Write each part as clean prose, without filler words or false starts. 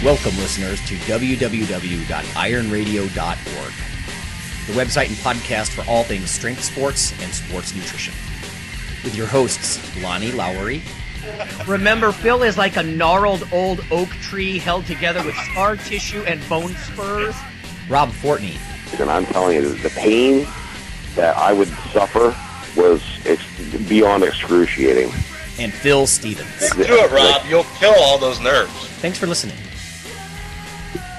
Welcome, listeners, to www.ironradio.org, the website and podcast for all things strength sports and sports nutrition. With your hosts, Lonnie Lowery. Remember, Phil is like a gnarled old oak tree held together with scar tissue and bone spurs. Rob Fortney. And I'm telling you, the pain that I would suffer was beyond excruciating. And Phil Stevens. Just do it, Rob. You'll kill all those nerves. Thanks for listening.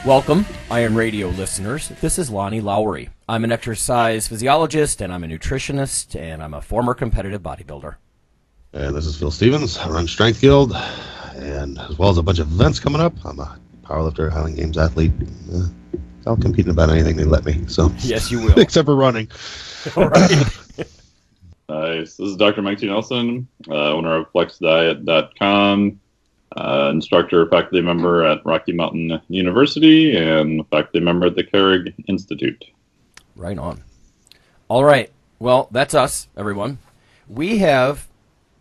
Welcome, Iron Radio listeners. This is Lonnie Lowery. I'm an exercise physiologist, and I'm a nutritionist, and I'm a former competitive bodybuilder. And this is Phil Stevens. I run Strength Guild, and as well as a bunch of events coming up. I'm a powerlifter, Highland Games athlete. I'll compete in about anything they let me. So yes, you will. Except for running. All right. Nice. This is Dr. Mike T. Nelson, owner of FlexDiet.com, instructor, faculty member at Rocky Mountain University, and faculty member at the Carrig Institute. Right on. All right. Well, that's us, everyone. We have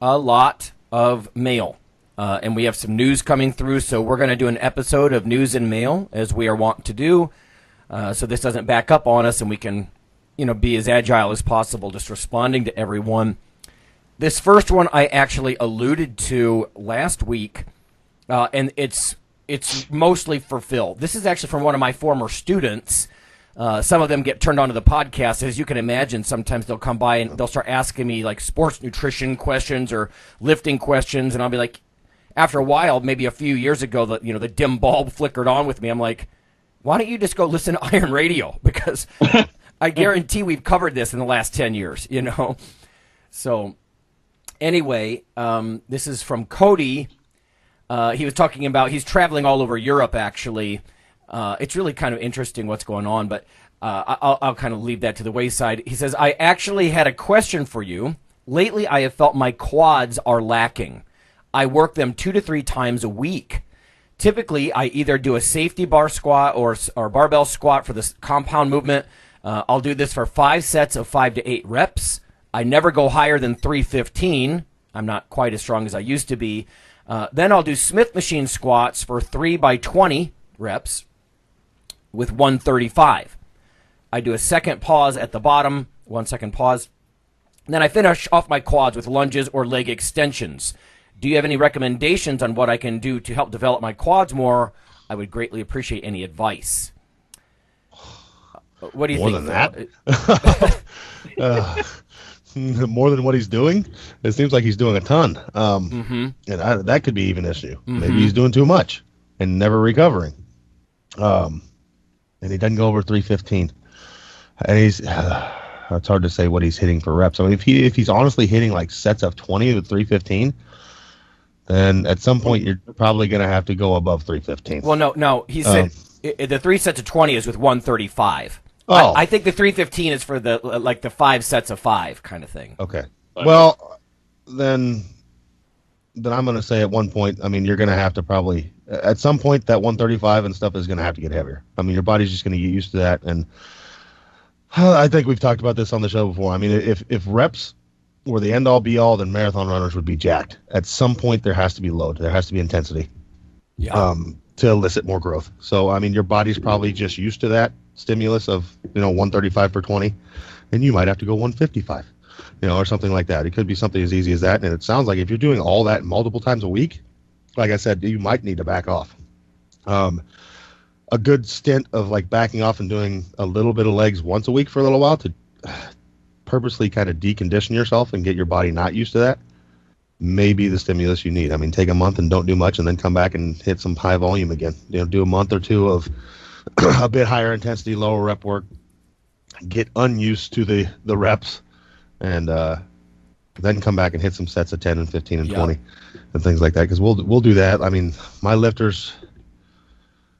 a lot of mail, and we have some news coming through, so we're going to do an episode of News and Mail, as we are wont to do, so this doesn't back up on us, and we can be as agile as possible, just responding to everyone. This first one I actually alluded to last week, and it's mostly for Phil. This is actually from one of my former students. Some of them get turned on to the podcast. As you can imagine, sometimes they'll come by and they'll start asking me like sports nutrition questions or lifting questions, and I'll be like, after a while, maybe a few years ago, the dim bulb flickered on with me. I'm like, why don't you just go listen to Iron Radio? Because I guarantee we've covered this in the last 10 years, So anyway, this is from Cody. He was talking about, he's traveling all over Europe, actually. It's really kind of interesting what's going on, but I'll kind of leave that to the wayside. He says, I actually had a question for you. Lately, I have felt my quads are lacking. I work them 2 to 3 times a week. Typically, I either do a safety bar squat or barbell squat for the compound movement. I'll do this for 5 sets of 5 to 8 reps. I never go higher than 315. I'm not quite as strong as I used to be. Then I'll do Smith machine squats for 3 by 20 reps with 135. I do a second pause at the bottom, 1 second pause. And then I finish off my quads with lunges or leg extensions. Do you have any recommendations on what I can do to help develop my quads more? I would greatly appreciate any advice. What do you think? More than that? More than what he's doing? It seems like he's doing a ton. And that could be even an issue. Maybe he's doing too much and never recovering. And he doesn't go over 315. And it's hard to say what he's hitting for reps. I mean, if he's honestly hitting like sets of 20 with 315, then at some point you're probably going to have to go above 315. Well, no. He said the 3 sets of 20 is with 135. Oh. I think the 315 is for the 5 sets of 5 kind of thing. Okay. Well, then I'm going to say at one point, I mean, you're going to have to probably, at some point, that 135 and stuff is going to have to get heavier. I mean, your body's just going to get used to that. And I think we've talked about this on the show before. I mean, if reps were the end-all, be-all, then marathon runners would be jacked. At some point, there has to be load. There has to be intensity to elicit more growth. So, I mean, your body's probably just used to that stimulus of 135 per 20, and you might have to go 155 or something like that. It could be something as easy as that, and it sounds like if you're doing all that multiple times a week, like I said, you might need to back off. A good stint of like backing off and doing a little bit of legs once a week for a little while to purposely kind of decondition yourself and get your body not used to that may be the stimulus you need. I mean, take a month and don't do much and then come back and hit some high volume again. Do a month or two of a bit higher intensity, lower rep work, get unused to the reps, and then come back and hit some sets of 10 and 15 and 20 and things like that, because we'll do that. I mean, my lifters,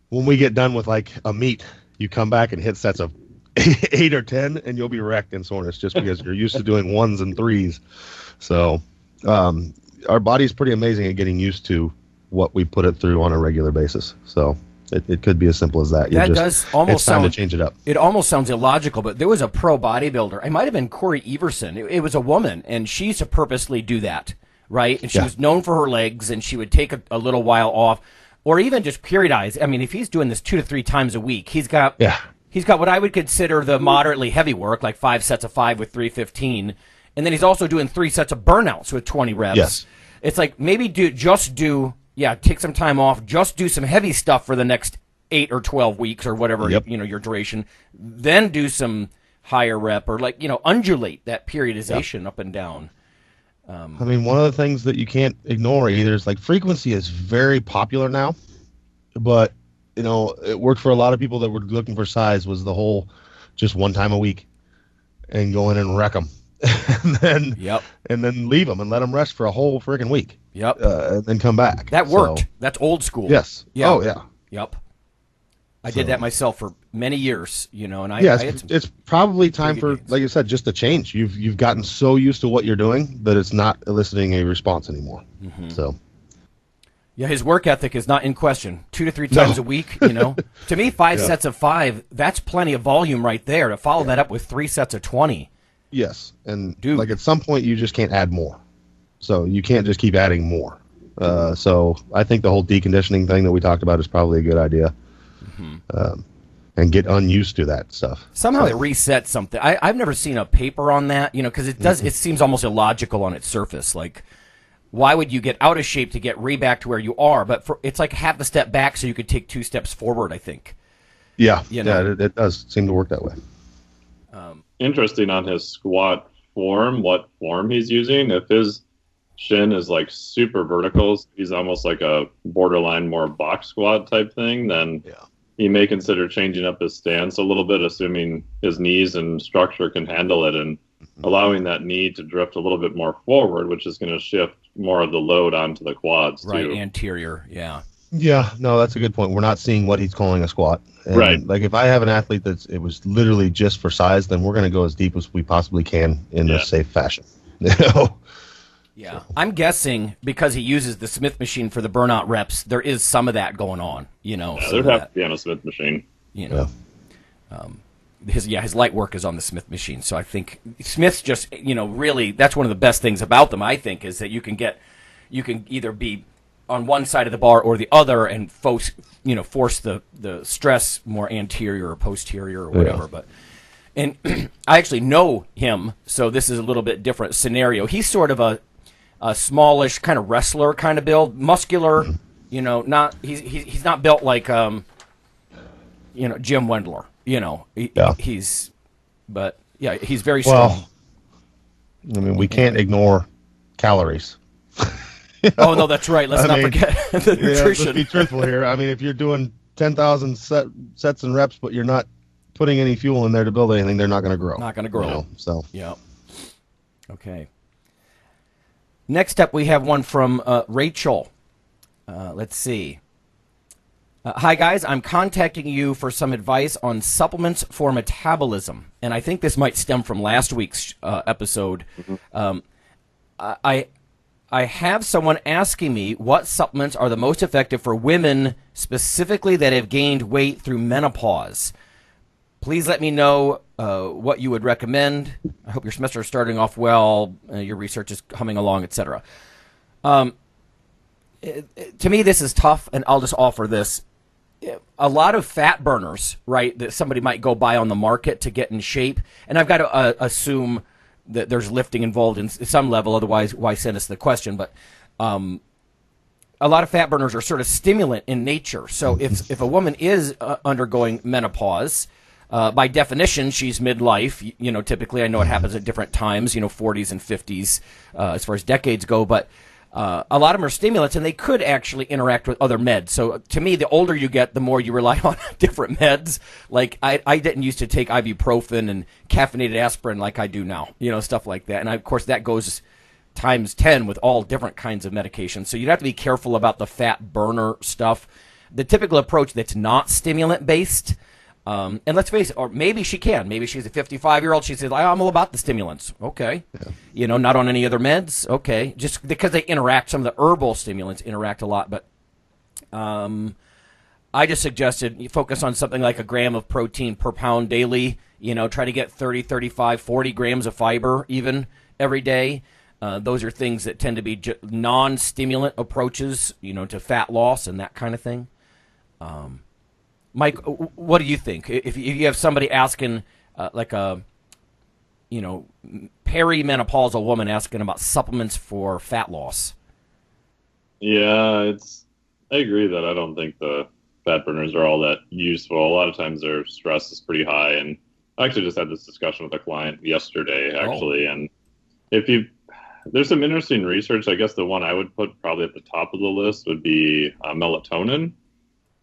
when we get done with like a meet, you come back and hit sets of 8 or 10 and you'll be wrecked in soreness just because you're used to doing 1s and 3s. So our body's pretty amazing at getting used to what we put it through on a regular basis. So it could be as simple as that. Does almost it's time to change it up. It almost sounds illogical, but there was a pro bodybuilder. It might have been Corey Everson. It was a woman, and she used to purposely do that, right? And she was known for her legs, and she would take a little while off. or even just periodize. I mean, if he's doing this 2 to 3 times a week, he's got what I would consider the moderately heavy work, like 5 sets of 5 with 315, and then he's also doing 3 sets of burnouts with 20 reps. Yes. It's like maybe take some time off, just do some heavy stuff for the next 8 or 12 weeks or whatever, your duration, then do some higher rep or undulate that periodization up and down. I mean, one of the things that you can't ignore either is frequency is very popular now, but it worked for a lot of people that were looking for size was the whole just 1 time a week and go in and wreck them and then leave them and let them rest for a whole freaking week. And then come back. That worked. So, that's old school. Yes. Yeah. Oh yeah. Yep. I did that myself for many years, and I had it's probably time for, like you said, just a change. You've gotten so used to what you're doing that it's not eliciting a response anymore. Mm-hmm. So, yeah, his work ethic is not in question. 2 to 3 times a week, To me, 5 sets of 5, that's plenty of volume right there. To follow that up with 3 sets of 20. Yes, and at some point you just can't add more. So you can't just keep adding more. So I think the whole deconditioning thing that we talked about is probably a good idea. Mm-hmm. And get unused to that stuff. Somehow it resets something. I've never seen a paper on that, because it does. Mm-hmm. It seems almost illogical on its surface. Like, why would you get out of shape to get back to where you are? But it's like half a step back so you could take 2 steps forward, I think. Yeah, it does seem to work that way. Interesting on his squat form, what form he's using. If his shin is super vertical, he's almost like a borderline more box squat type thing, then he may consider changing up his stance a little bit, assuming his knees and structure can handle it, and allowing that knee to drift a little bit more forward, which is going to shift more of the load onto the quads right, too. Anterior, yeah. Yeah, no, that's a good point. We're not seeing what he's calling a squat. And right. If I have an athlete it was literally just for size, then we're going to go as deep as we possibly can in a safe fashion. Yeah, so. I'm guessing because he uses the Smith machine for the burnout reps, there is some of that going on. There'd have to be on a Smith machine. His light work is on the Smith machine, so I think Smith's just really that's one of the best things about them. I think is that you can either be on one side of the bar or the other and force the stress more anterior or posterior or whatever. But and I actually know him, so this is a little bit different scenario. He's sort of a smallish kind of wrestler kind of build, muscular. Not he's not built like Jim Wendler. He's very strong. Well, I mean, we can't ignore calories. Oh no, that's right. Let's not forget the nutrition. Let's be truthful here. I mean, if you're doing 10,000 sets and reps, but you're not putting any fuel in there to build anything, they're not going to grow. Not going to grow. So yeah. Okay. Next up, we have one from Rachel. Let's see. Hi guys, I'm contacting you for some advice on supplements for metabolism, and I think this might stem from last week's episode. Mm-hmm. I have someone asking me what supplements are the most effective for women, specifically that have gained weight through menopause. Please let me know what you would recommend. I hope your semester is starting off well, your research is humming along, etc. To me, this is tough, and I'll just offer this. A lot of fat burners, right, that somebody might go buy on the market to get in shape, and I've got to assume that there's lifting involved in some level, otherwise why send us the question, but a lot of fat burners are sort of stimulant in nature. So if a woman is undergoing menopause, by definition, she's midlife. Typically, I know it happens at different times, 40s and 50s as far as decades go, but a lot of them are stimulants, and they could actually interact with other meds. So to me, the older you get, the more you rely on different meds. Like I didn't used to take ibuprofen and caffeinated aspirin like I do now, stuff like that. And of course, that goes times 10 with all different kinds of medications. So you'd have to be careful about the fat burner stuff. The typical approach that's not stimulant-based, and let's face it, or maybe she can. Maybe she's a 55-year-old. She says, I'm all about the stimulants. Okay. Yeah. Not on any other meds. Okay. Just because they interact, some of the herbal stimulants interact a lot. But I just suggested you focus on something like a gram of protein per pound daily. Try to get 30, 35, 40 grams of fiber even every day. Those are things that tend to be non-stimulant approaches, to fat loss and that kind of thing. Mike, what do you think? If you have somebody asking, like a, perimenopausal woman asking about supplements for fat loss? Yeah, I agree that I don't think the fat burners are all that useful. A lot of times their stress is pretty high, and I actually just had this discussion with a client yesterday, actually, and there's some interesting research. I guess the one I would put probably at the top of the list would be melatonin.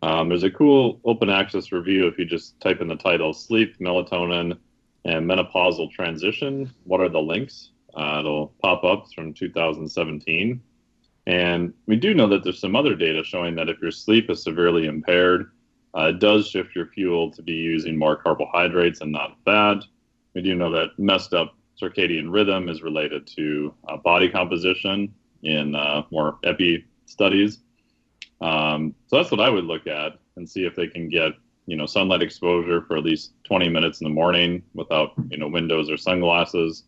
There's a cool open access review if you just type in the title, Sleep, Melatonin, and Menopausal Transition. What are the links? It'll pop up from 2017. And we do know that there's some other data showing that if your sleep is severely impaired, it does shift your fuel to be using more carbohydrates and not fat. We do know that messed up circadian rhythm is related to body composition in more epi studies. So that's what I would look at and see if they can get, sunlight exposure for at least 20 minutes in the morning without, windows or sunglasses.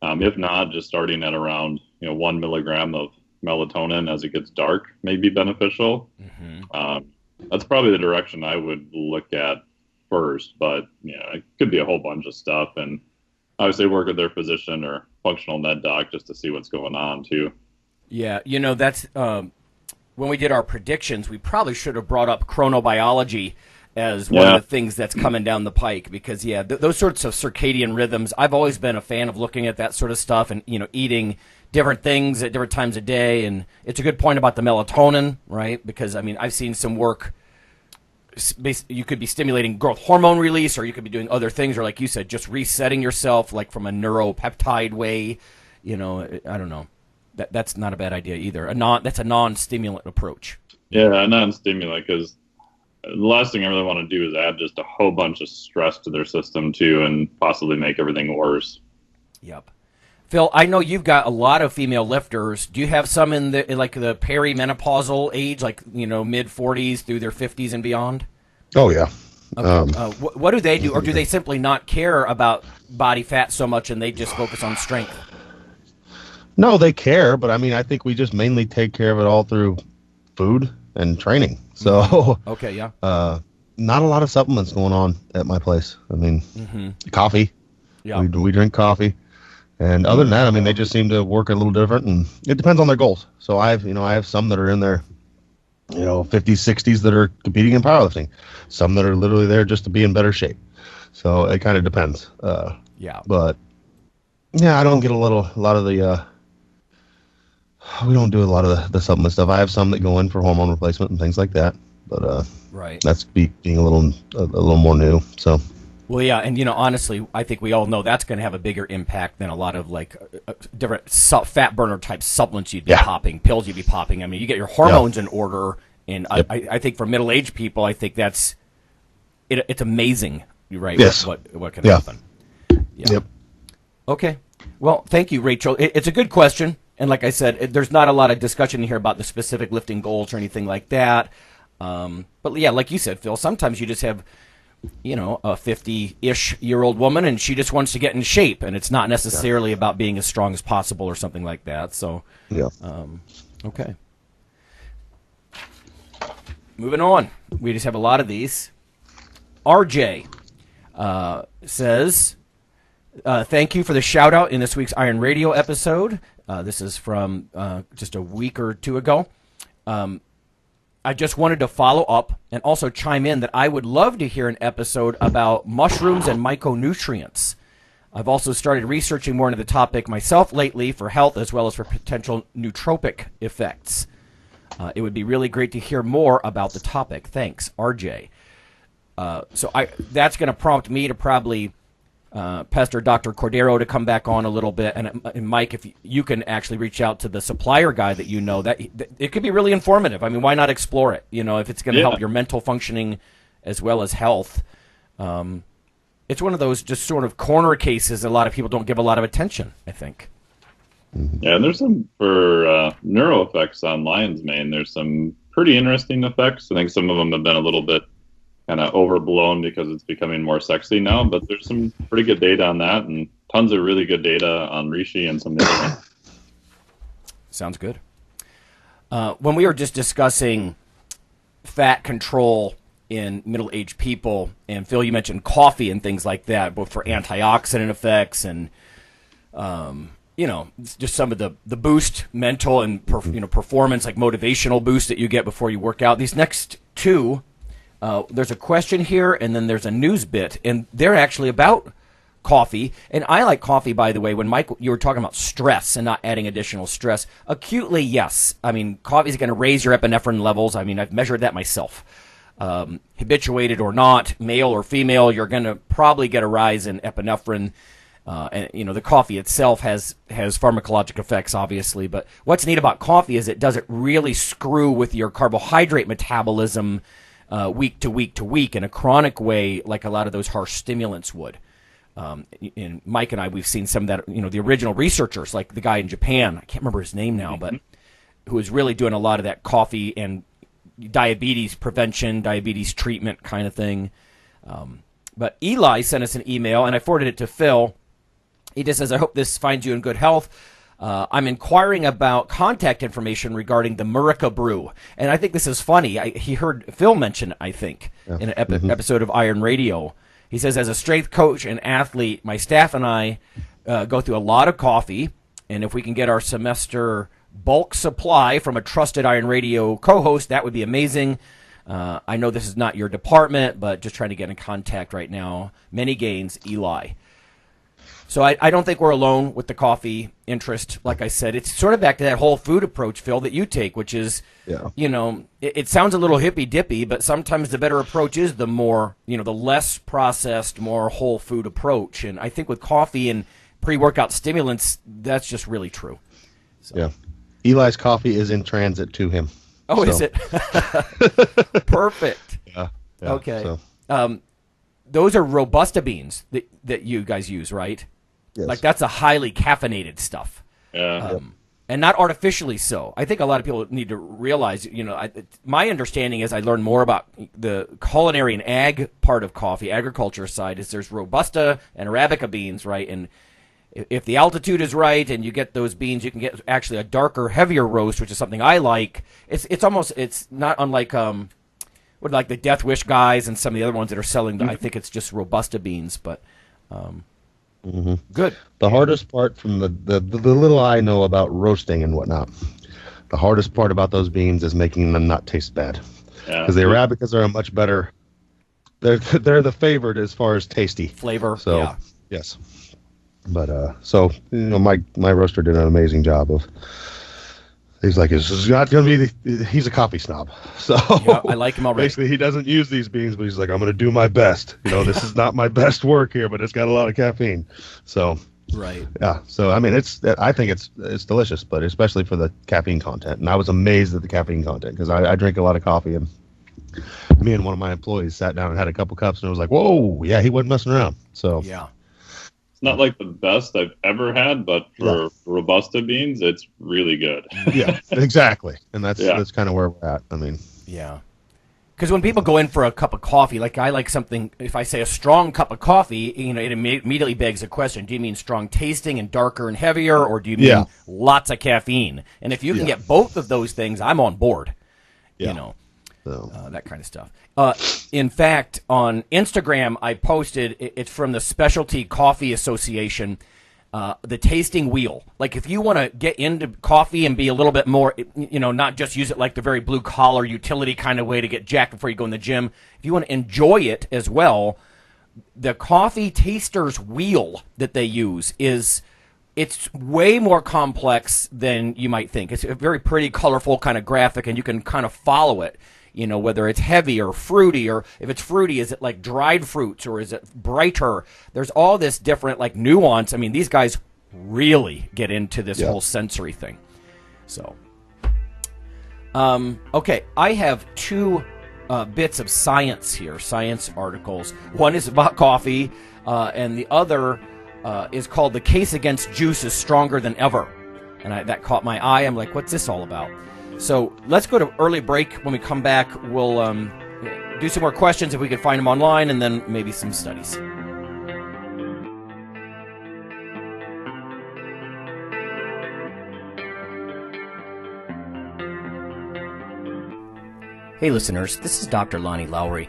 If not, just starting at around, 1 milligram of melatonin as it gets dark may be beneficial. Mm-hmm. That's probably the direction I would look at first, but it could be a whole bunch of stuff, and obviously work with their physician or functional med doc just to see what's going on too. Yeah, that's when we did our predictions, we probably should have brought up chronobiology as one of the things that's coming down the pike, because those sorts of circadian rhythms, I've always been a fan of looking at that sort of stuff and eating different things at different times of day. And it's a good point about the melatonin, right? Because I've seen some work. You could be stimulating growth hormone release, or you could be doing other things, or like you said, just resetting yourself, like from a neuropeptide way. I don't know. That's not a bad idea either. That's a non-stimulant approach. Yeah, non-stimulant, because the last thing I really want to do is add just a whole bunch of stress to their system too, and possibly make everything worse. Yep. Phil, I know you've got a lot of female lifters. Do you have some in the perimenopausal age, like mid 40s through their 50s and beyond? Oh yeah. Okay. What do they do, or do they simply not care about body fat so much and they just focus on strength? No, they care, but I think we just mainly take care of it all through food and training. So okay, yeah. Not a lot of supplements going on at my place. Coffee. Yeah. We drink coffee. And other than that, they just seem to work a little different, and it depends on their goals. So I have some that are in their, 50s, 60s that are competing in powerlifting. Some that are literally there just to be in better shape. So it kind of depends. But I don't get a lot of the. We don't do a lot of the supplement stuff. I have some that go in for hormone replacement and things like that. But right. That's being a little more new. So. Well, yeah, and honestly, I think we all know that's going to have a bigger impact than a lot of different fat burner type supplements you'd be popping, pills you'd be popping. You get your hormones in order, and yep. I think for middle-aged people, I think it's amazing, right? Yes. What can happen? Yeah. Yep. Okay. Well, thank you, Rachel. It's a good question, and like I said, there's not a lot of discussion here about the specific lifting goals or anything like that. But yeah, like you said, Phil, sometimes you just have a 50-ish-year-old woman, and she just wants to get in shape, and it's not necessarily about being as strong as possible or something like that. So, okay. Moving on. We just have a lot of these. RJ says, thank you for the shout-out in this week's Iron Radio episode. This is from just a week or two ago. I just wanted to follow up and also chime in that I would love to hear an episode about mushrooms and myconutrients. I've also started researching more into the topic myself lately for health as well as for potential nootropic effects. It would be really great to hear more about the topic. Thanks, RJ. So that's going to prompt me to probably pester Dr. Cordero to come back on a little bit. And Mike, if you can actually reach out to the supplier guy that that it could be really informative. Why not explore it? If it's going to help your mental functioning as well as health. It's one of those just sort of corner cases that a lot of people don't give a lot of attention, I think. Yeah, and there's some for neuro effects on lion's mane. There's some pretty interesting effects. I think some of them have been a little bit kind of overblown because it's becoming more sexy now, but there's some pretty good data on that, and tons of really good data on reishi and some of the other ones. Sounds good. When we were just discussing fat control in middle-aged people, and Phil, you mentioned coffee and things like that, both for antioxidant effects and, just some of the boost, mental and performance, like motivational boost that you get before you work out. These next two, there's a question here, and then there's a news bit, and they're actually about coffee. And I like coffee, by the way. When Mike, you were talking about stress and not adding additional stress, acutely, yes. I mean, coffee is going to raise your epinephrine levels. I mean, I've measured that myself. Habituated or not, male or female, you're going to probably get a rise in epinephrine. And the coffee itself has pharmacologic effects, obviously. But what's neat about coffee is it doesn't really screw with your carbohydrate metabolism week to week to week in a chronic way like a lot of those harsh stimulants would. And Mike and I, we've seen some of that, the original researchers, like the guy in Japan, I can't remember his name now, but who was really doing a lot of that coffee and diabetes prevention, diabetes treatment kind of thing. But Eli sent us an email, and I forwarded it to Phil. He just says, I hope this finds you in good health. I'm inquiring about contact information regarding the Murica brew. And I think this is funny. He heard Phil mention, I think, in an episode of Iron Radio. He says, as a strength coach and athlete, my staff and I go through a lot of coffee, and if we can get our semester bulk supply from a trusted Iron Radio co-host, that would be amazing. I know this is not your department, but just trying to get in contact right now. Many gains, Eli. So I don't think we're alone with the coffee interest. Like I said, it's sort of back to that whole food approach, Phil, that you take, which is, it sounds a little hippy-dippy, but sometimes the better approach is the more, the less processed, more whole food approach. And I think with coffee and pre-workout stimulants, that's just really true. So. Yeah. Eli's coffee is in transit to him. Oh, so. Is it? Perfect. Yeah. Okay. So. Those are Robusta beans that you guys use, right? Yes. Like that's a highly caffeinated stuff. Yeah. And not artificially so. I think a lot of people need to realize, my understanding is I learned more about the culinary and ag part of coffee, agriculture side, is there's Robusta and Arabica beans, right? And if the altitude is right and you get those beans, you can get actually a darker, heavier roast, which is something I like. It's not unlike like the Death Wish guys and some of the other ones that are selling. I think it's just Robusta beans, but good. The hardest part from the little I know about roasting and whatnot, the hardest part about those beans is making them not taste bad. Because the Arabicas are a much better. They're the favored as far as tasty flavor. So yeah. Yes. But my roaster did an amazing job of. He's like, it's not going to be. He's a coffee snob, so yeah, I like him already. Basically, he doesn't use these beans, but he's like, I'm going to do my best. This is not my best work here, but it's got a lot of caffeine. So right, yeah. So I mean, I think it's delicious, but especially for the caffeine content. And I was amazed at the caffeine content because I drink a lot of coffee, and me and one of my employees sat down and had a couple cups, and it was like, whoa, yeah, he wasn't messing around. So yeah. Not like the best I've ever had, but for Robusta beans, it's really good. Yeah, exactly. And that's kind of where we're at. I mean, yeah. Because when people go in for a cup of coffee, like I like something, if I say a strong cup of coffee, it immediately begs a question. Do you mean strong tasting and darker and heavier, or do you mean lots of caffeine? And if you can get both of those things, I'm on board. That kind of stuff. In fact, on Instagram, I posted, it's from the Specialty Coffee Association, the tasting wheel. Like if you want to get into coffee and be a little bit more, not just use it like the very blue collar utility kind of way to get jacked before you go in the gym. If you want to enjoy it as well, the coffee taster's wheel that they use it's way more complex than you might think. It's a very pretty, colorful kind of graphic, and you can kind of follow it. Whether it's heavy or fruity, or if it's fruity, is it like dried fruits or is it brighter? There's all this different like nuance. I mean, these guys really get into this whole sensory thing. So, okay, I have two bits of science here, science articles. One is about coffee, and the other is called "The Case Against Juice is Stronger Than Ever," and that caught my eye. I'm like, what's this all about? So let's go to early break. When we come back, we'll do some more questions if we can find them online, and then maybe some studies. Hey listeners, this is Dr. Lonnie Lowry.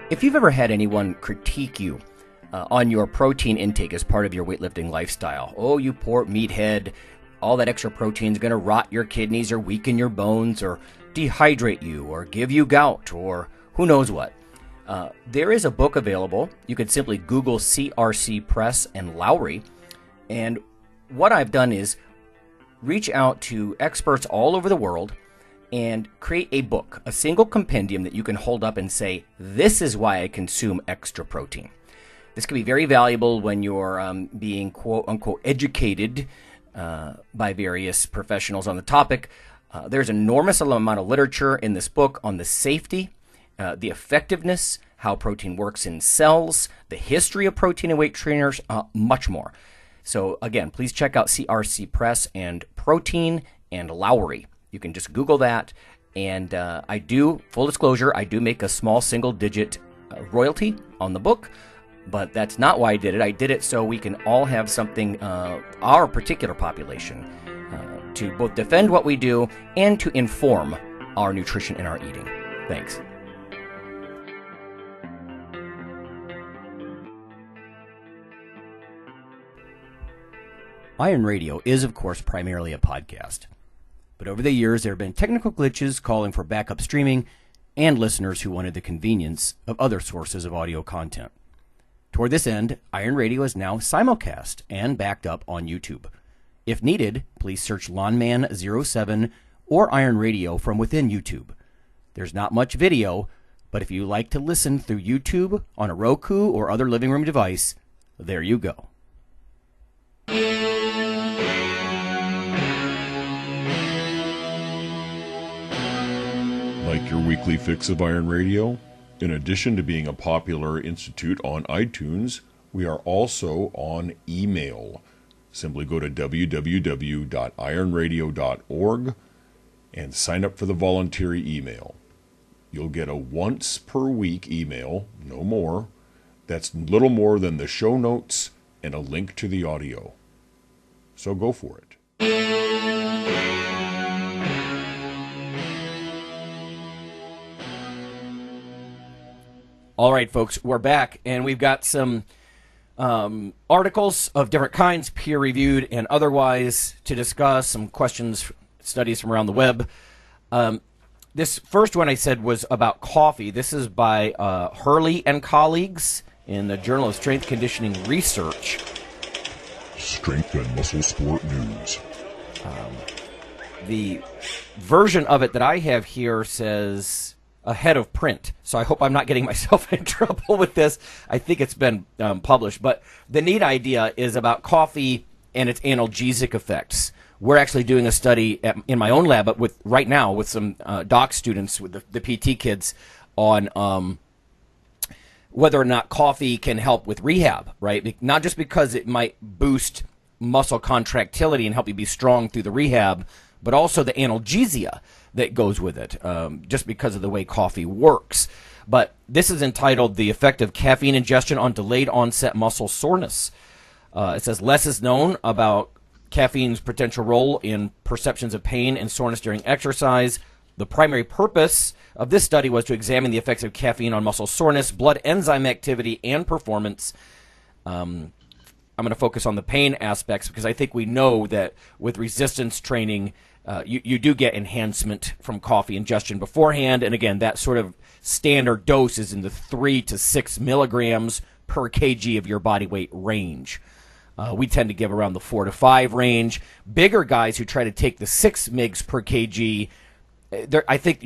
If you've ever had anyone critique you on your protein intake as part of your weightlifting lifestyle, oh, you poor meathead, all that extra protein is going to rot your kidneys or weaken your bones or dehydrate you or give you gout or who knows what. There is a book available. You can simply Google CRC Press and Lowry. And what I've done is reach out to experts all over the world and create a book, a single compendium that you can hold up and say, this is why I consume extra protein. This can be very valuable when you're being quote-unquote educated by various professionals on the topic. There's an enormous amount of literature in this book on the safety, the effectiveness, how protein works in cells, the history of protein and weight trainers, much more. So again, please check out CRC Press and Protein and Lowry. You can just Google that. And I do, full disclosure, I do make a small single-digit royalty on the book. But that's not why I did it. I did it so we can all have something, our particular population, to both defend what we do and to inform our nutrition and our eating. Thanks. Iron Radio is, of course, primarily a podcast. But over the years, there have been technical glitches calling for backup streaming and listeners who wanted the convenience of other sources of audio content. Toward this end, Iron Radio is now simulcast and backed up on YouTube. If needed, please search Lawnman07 or Iron Radio from within YouTube. There's not much video, but if you like to listen through YouTube on a Roku or other living room device, there you go. Like your weekly fix of Iron Radio? In addition to being a popular institute on iTunes, we are also on email. Simply go to www.ironradio.org and sign up for the voluntary email. You'll get a once per week email, no more, that's little more than the show notes and a link to the audio. So go for it. All right, folks, we're back, and we've got some articles of different kinds, peer-reviewed and otherwise, to discuss, some questions, studies from around the web. This first one I said was about coffee. This is by Hurley and colleagues in the Journal of Strength Conditioning Research. Strength and Muscle Sport News. The version of it that I have here says ahead of print, so I hope I'm not getting myself in trouble with this. I think it's been published, but the neat idea is about coffee and its analgesic effects. We're actually doing a study in my own lab, but right now with some doc students, with the PT kids, on whether or not coffee can help with rehab, right? Not just because it might boost muscle contractility and help you be strong through the rehab, but also the analgesia that goes with it, just because of the way coffee works. But this is entitled The Effect of Caffeine Ingestion on Delayed Onset Muscle Soreness. It says less is known about caffeine's potential role in perceptions of pain and soreness during exercise. The primary purpose of this study was to examine the effects of caffeine on muscle soreness, blood enzyme activity, and performance. I'm going to focus on the pain aspects because I think we know that with resistance training, you do get enhancement from coffee ingestion beforehand. And again, that sort of standard dose is in the 3 to 6 milligrams per kg of your body weight range. We tend to give around the 4 to 5 range. Bigger guys who try to take the 6 mgs per kg, I think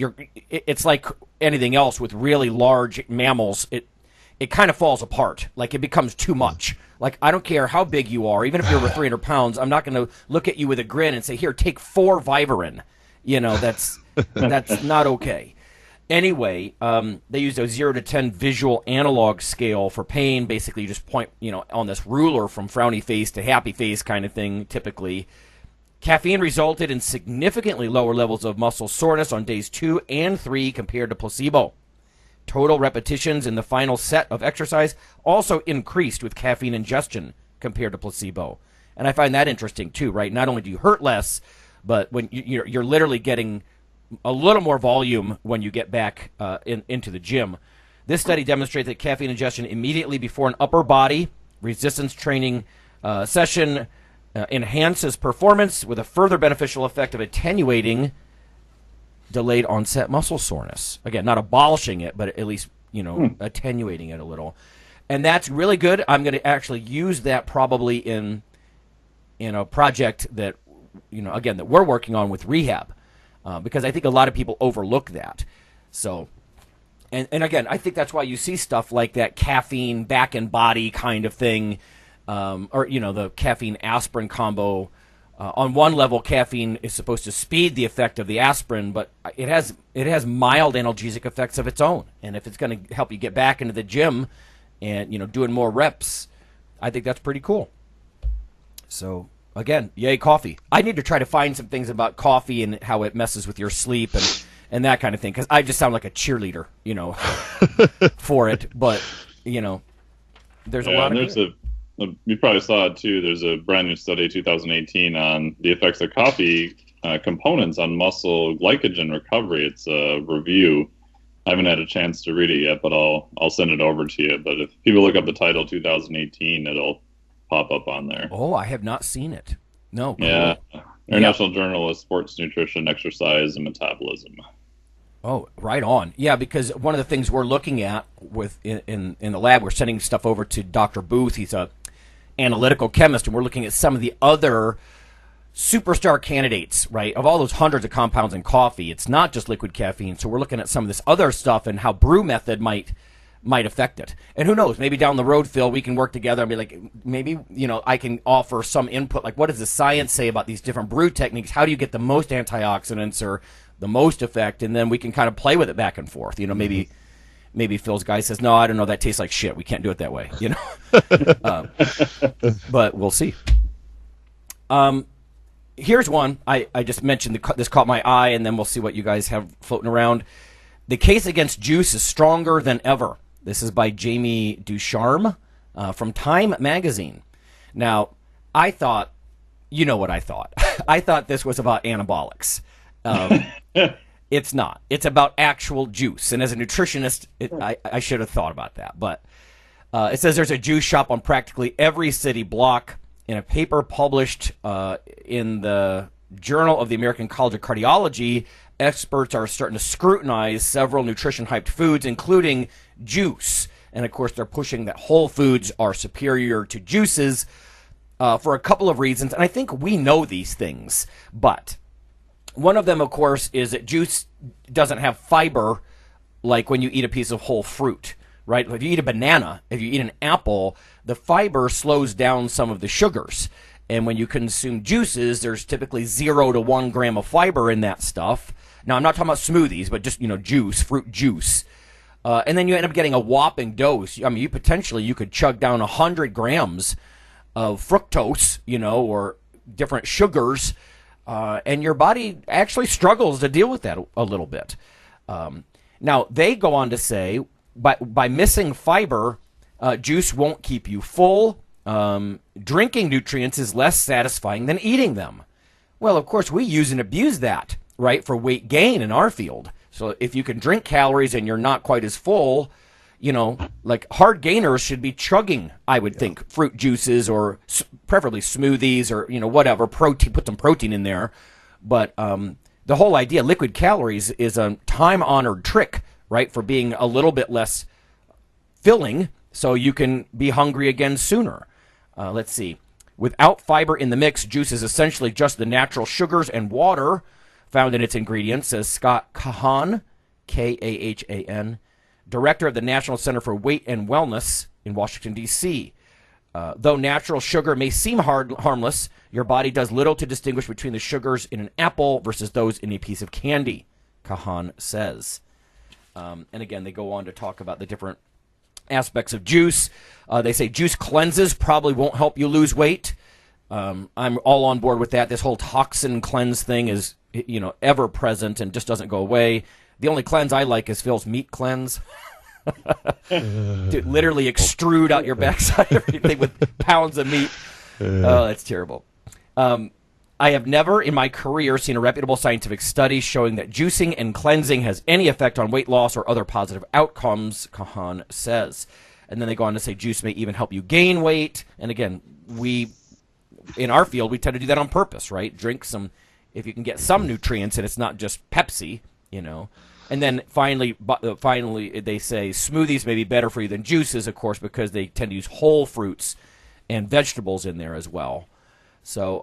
it's like anything else with really large mammals. It kind of falls apart. Like it becomes too much. Like I don't care how big you are, even if you're over 300 pounds, I'm not going to look at you with a grin and say, "Here, take 4 Vivarin." You know, that's not okay. Anyway, they used a 0 to 10 visual analog scale for pain. Basically, you just point, on this ruler from frowny face to happy face kind of thing, typically. Caffeine resulted in significantly lower levels of muscle soreness on days 2 and 3 compared to placebo. Total repetitions in the final set of exercise also increased with caffeine ingestion compared to placebo. And I find that interesting, too, right? Not only do you hurt less, but when you're literally getting a little more volume when you get back into the gym. This study demonstrates that caffeine ingestion immediately before an upper body resistance training session enhances performance with a further beneficial effect of attenuating delayed onset muscle soreness. Again, not abolishing it, but at least, attenuating it a little. And that's really good. I'm going to actually use that probably in a project that, again, that we're working on with rehab, because I think a lot of people overlook that. So, and again, I think that's why you see stuff like that caffeine back and body kind of thing, or, the caffeine aspirin combo. On one level, caffeine is supposed to speed the effect of the aspirin, but it has mild analgesic effects of its own. And if it's going to help you get back into the gym and, doing more reps, I think that's pretty cool. So, again, yay, coffee. I need to try to find some things about coffee and how it messes with your sleep and that kind of thing, because I just sound like a cheerleader, for it. But, there's a lot of you probably saw it too. There's a brand new study, 2018, on the effects of coffee components on muscle glycogen recovery. It's a review. I haven't had a chance to read it yet, but I'll send it over to you. But if people look up the title 2018, it'll pop up on there. Oh, I have not seen it. No. Yeah. International Journal of Sports Nutrition, Exercise, and Metabolism. Oh, right on. Yeah, because one of the things we're looking at in the lab, we're sending stuff over to Dr. Booth. He's a analytical chemist, and we're looking at some of the other superstar candidates, right? Of all those hundreds of compounds in coffee, it's not just liquid caffeine. So we're looking at some of this other stuff and how brew method might affect it. And who knows, maybe down the road, Phil, we can work together and be like, maybe, I can offer some input. Like, what does the science say about these different brew techniques? How do you get the most antioxidants or the most effect? And then we can kind of play with it back and forth. Maybe Phil's guy says, no, I don't know, that tastes like shit. We can't do it that way, but we'll see. Here's one. I just mentioned this caught my eye, and then we'll see what you guys have floating around. The case against juice is stronger than ever. This is by Jamie Ducharme from Time magazine. Now, I thought, you know what I thought. I thought this was about anabolics. It's not. It's about actual juice. And as a nutritionist, I should have thought about that. But it says there's a juice shop on practically every city block. In a paper published in the Journal of the American College of Cardiology, experts are starting to scrutinize several nutrition-hyped foods, including juice. And, of course, they're pushing that whole foods are superior to juices for a couple of reasons. And I think we know these things. But one of them, of course, is that juice doesn't have fiber like when you eat a piece of whole fruit, right? If you eat a banana, if you eat an apple, the fiber slows down some of the sugars. And when you consume juices, there's typically 0 to 1 gram of fiber in that stuff. Now, I'm not talking about smoothies, but just, juice, fruit juice. And then you end up getting a whopping dose. I mean, you could chug down 100 grams of fructose, or different sugars, and your body actually struggles to deal with that a little bit. Now, they go on to say, by missing fiber, juice won't keep you full. Drinking nutrients is less satisfying than eating them. Well, of course, we use and abuse that, right, for weight gain in our field. So if you can drink calories and you're not quite as full, like hard gainers should be chugging, I would think, fruit juices or preferably smoothies or, whatever, protein, put some protein in there. But the whole idea, liquid calories, is a time-honored trick, right, for being a little bit less filling so you can be hungry again sooner. Let's see. Without fiber in the mix, juice is essentially just the natural sugars and water found in its ingredients, says Scott Kahan, Kahan, director of the National Center for Weight and Wellness in Washington, D.C. Though natural sugar may seem harmless, your body does little to distinguish between the sugars in an apple versus those in a piece of candy, Kahan says. And again, they go on to talk about the different aspects of juice. They say juice cleanses probably won't help you lose weight. I'm all on board with that. This whole toxin cleanse thing is, ever present and just doesn't go away. The only cleanse I like is Phil's meat cleanse. Dude, literally extrude out your backside everything with pounds of meat. Oh, that's terrible. I I have never in my career seen a reputable scientific study showing that juicing and cleansing has any effect on weight loss or other positive outcomes, Kahan says. And then they go on to say juice may even help you gain weight. And again, in our field, we tend to do that on purpose, right? Drink some, if you can get some nutrients, and it's not just Pepsi, And then finally, they say smoothies may be better for you than juices, of course, because they tend to use whole fruits and vegetables in there as well. So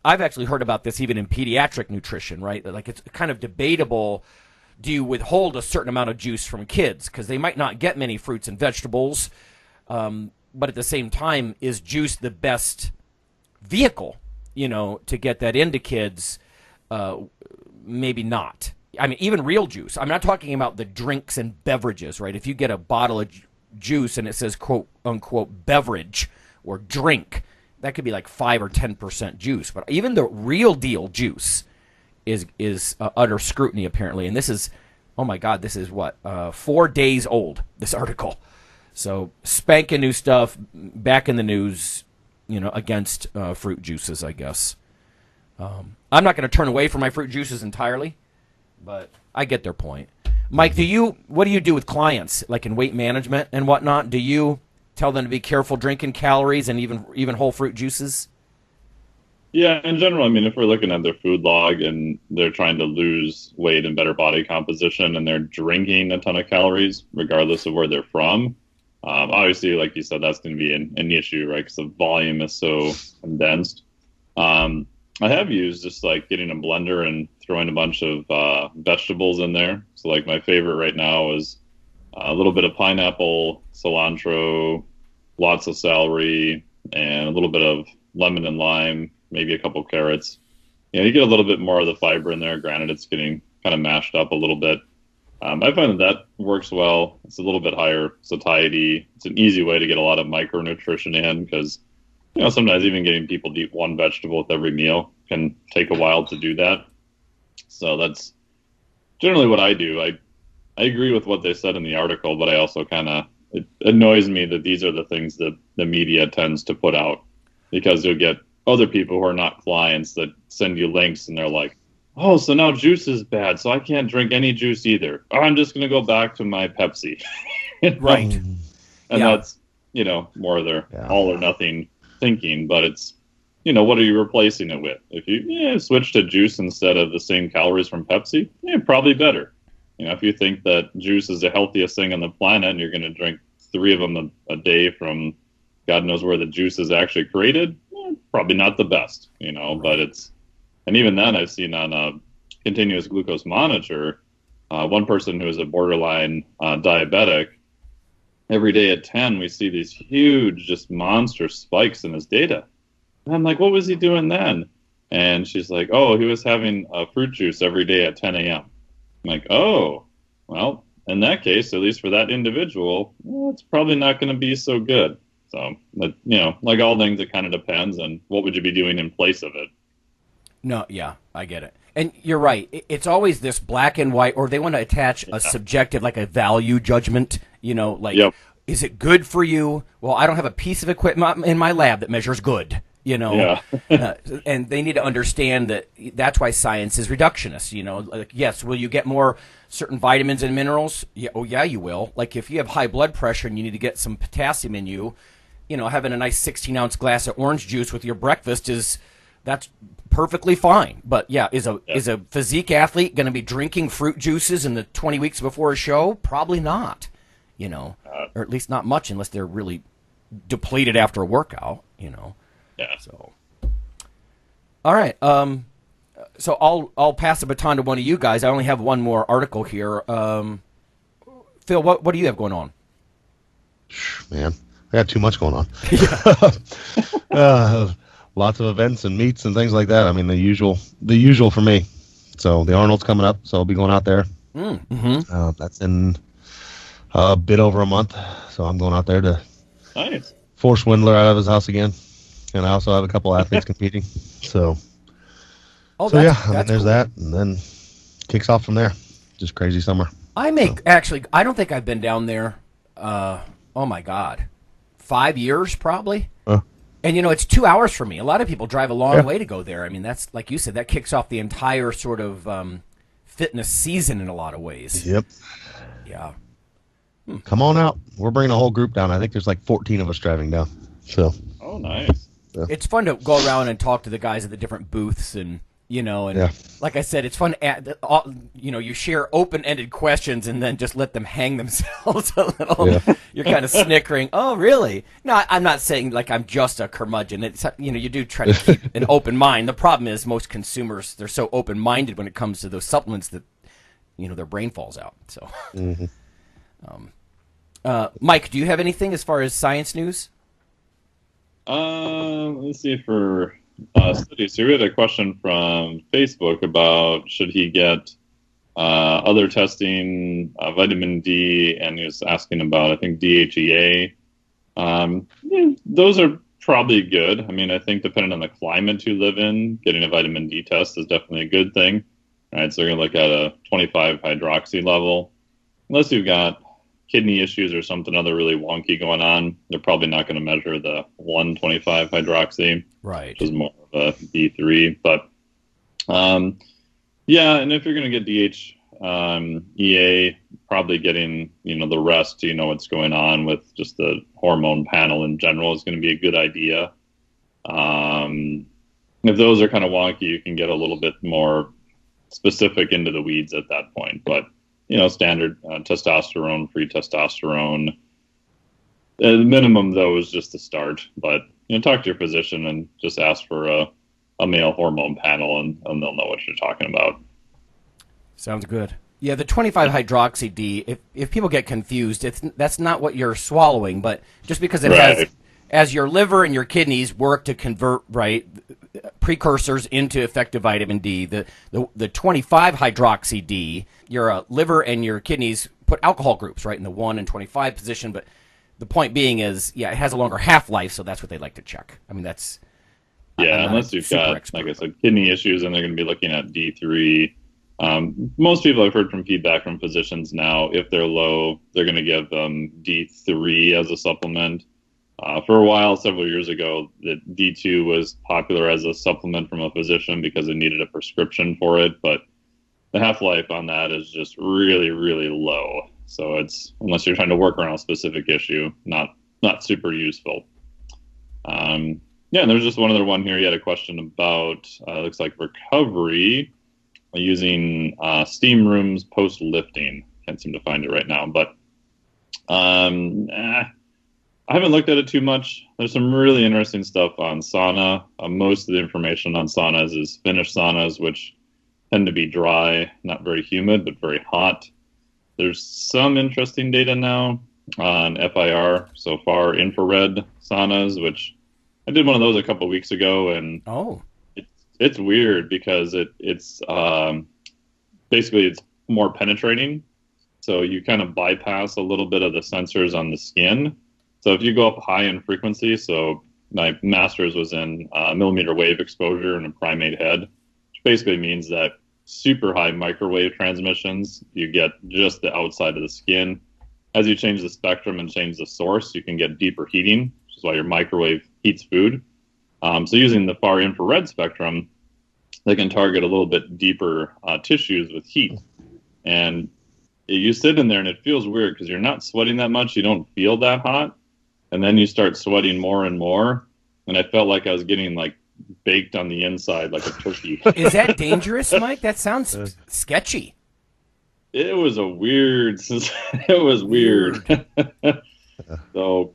I've actually heard about this even in pediatric nutrition, right? Like it's kind of debatable. Do you withhold a certain amount of juice from kids? Because they might not get many fruits and vegetables. But at the same time, is juice the best vehicle, to get that into kids? Maybe not. I mean, even real juice. I'm not talking about the drinks and beverages, right? If you get a bottle of juice and it says, quote, unquote, beverage or drink, that could be like 5 or 10% juice. But even the real deal juice is utter scrutiny, apparently. And this is, oh my God, this is what, 4 days old, this article. So spanking new stuff, back in the news, against fruit juices, I guess. I'm not going to turn away from my fruit juices entirely, but I get their point. Mike, what do you do with clients, like in weight management and whatnot? Do you tell them to be careful drinking calories and even whole fruit juices? Yeah, in general, I mean, if we're looking at their food log and they're trying to lose weight and better body composition and they're drinking a ton of calories, regardless of where they're from, obviously, like you said, that's going to be an issue, right? Because the volume is so condensed. I have used just like getting a blender and throwing a bunch of vegetables in there. So like my favorite right now is a little bit of pineapple, cilantro, lots of celery, and a little bit of lemon and lime, maybe a couple carrots. You get a little bit more of the fiber in there. Granted, it's getting kind of mashed up a little bit. I find that works well. It's a little bit higher satiety. It's an easy way to get a lot of micronutrition in because, sometimes even getting people to eat one vegetable with every meal can take a while to do that. So that's generally what I do. I agree with what they said in the article, but I also it annoys me that these are the things that the media tends to put out because you'll get other people who are not clients that send you links and they're like, oh, so now juice is bad, so I can't drink any juice either. Oh, I'm just going to go back to my Pepsi. Right. And that's, more of their all or nothing thinking, but it's, what are you replacing it with? If you switch to juice instead of the same calories from Pepsi, probably better. If you think that juice is the healthiest thing on the planet and you're going to drink 3 of them a day from God knows where the juice is actually created, probably not the best, but it's, and even then I've seen on a continuous glucose monitor, one person who is a borderline diabetic, every day at 10, we see these huge, just monster spikes in his data. And I'm like, what was he doing then? And she's like, oh, he was having fruit juice every day at 10 a.m. I'm like, oh, well, in that case, at least for that individual, it's probably not going to be so good. So, but, like all things, it kind of depends on what would you be doing in place of it. No, yeah, I get it. And you're right. It's always this black and white, or they want to attach a subjective, like a value judgment, Is it good for you? Well, I don't have a piece of equipment in my lab that measures good, and they need to understand that that's why science is reductionist, like, yes, will you get more certain vitamins and minerals? Yeah, oh, yeah, you will. Like if you have high blood pressure and you need to get some potassium in you, having a nice 16-ounce glass of orange juice with your breakfast that's perfectly fine. But yeah, is a physique athlete going to be drinking fruit juices in the 20 weeks before a show? Probably not, or at least not much unless they're really depleted after a workout, Yeah. So, all right. So I'll pass the baton to one of you guys. I only have one more article here. Phil, what do you have going on? Man, I got too much going on. Lots of events and meets and things like that. I mean, the usual for me. So the Arnold's coming up, so I'll be going out there. Mm-hmm. That's in a bit over a month, so I'm going out there to Nice. force Windler out of his house again, and I also have a couple athletes competing. So, there's cool. That, and then kicks off from there. Just crazy summer. I don't think I've been down there. Oh my God, 5 years probably. And, it's 2 hours for me. A lot of people drive a long way to go there. I mean, that's, like you said, that kicks off the entire sort of fitness season in a lot of ways. Yep. Yeah. Come on out. We're bringing a whole group down. I think there's like 14 of us driving down. So. Oh, nice. Yeah. It's fun to go around and talk to the guys at the different booths and, like I said, it's fun. You share open-ended questions and then just let them hang themselves a little. Yeah. You're kind of snickering. Oh, really? No, I'm not saying like I'm just a curmudgeon. It's, you do try to keep an open mind. The problem is most consumers, they're so open-minded when it comes to those supplements that, their brain falls out. So, Mike, do you have anything as far as science news? Let's see for studies. So we had a question from Facebook about should he get other testing, vitamin D, and he was asking about, I think, DHEA. Those are probably good. I mean, I think depending on the climate you live in, getting a vitamin D test is definitely a good thing. All right, so they're going to look at a 25 hydroxy level. Unless you've got kidney issues or something other really wonky going on, they're probably not going to measure the 125 hydroxy, right? Which is more of a D3. But and if you're going to get DHEA, probably getting the rest to know what's going on with just the hormone panel in general is going to be a good idea. If those are kind of wonky, you can get a little bit more specific into the weeds at that point, but. Standard testosterone, free testosterone. The minimum, though, is just the start. But, talk to your physician and just ask for a male hormone panel, and they'll know what you're talking about. Sounds good. Yeah, the 25 hydroxy D, if people get confused, that's not what you're swallowing, but just because it has, as your liver and your kidneys work to convert, precursors into effective vitamin D, the 25 hydroxy D, your liver and your kidneys put alcohol groups in the 1 and 25 position, but the point being is, it has a longer half-life, so that's what they like to check. I mean, that's... unless you've got, expert, like I said, kidney issues, and they're going to be looking at D3. Most people I've heard from feedback from physicians now, if they're low, they're going to give them D3 as a supplement. For a while, several years ago, the D2 was popular as a supplement from a physician because it needed a prescription for it, but the half-life on that is just really, really low. So it's, unless you're trying to work around a specific issue, not super useful. And there's just one other one here. You had a question about, looks like recovery using steam rooms post-lifting. Can't seem to find it right now, but I haven't looked at it too much. There's some really interesting stuff on sauna. Most of the information on saunas is Finnish saunas, which tend to be dry, not very humid, but very hot. There's some interesting data now on FIR, so far infrared saunas, which I did one of those a couple of weeks ago, and it's weird because it's basically it's more penetrating, so you kind of bypass a little bit of the sensors on the skin. So if you go up high in frequency, so my master's was in millimeter wave exposure in a primate head, which basically means that super high microwave transmissions, you get just the outside of the skin. As you change the spectrum and change the source, you can get deeper heating, which is why your microwave heats food. So using the far infrared spectrum, they can target a little bit deeper tissues with heat. And you sit in there and it feels weird because you're not sweating that much. You don't feel that hot. And then you start sweating more and more. And I felt like I was getting baked on the inside like a turkey. Is that dangerous, Mike? That sounds sketchy. It was it was weird. So,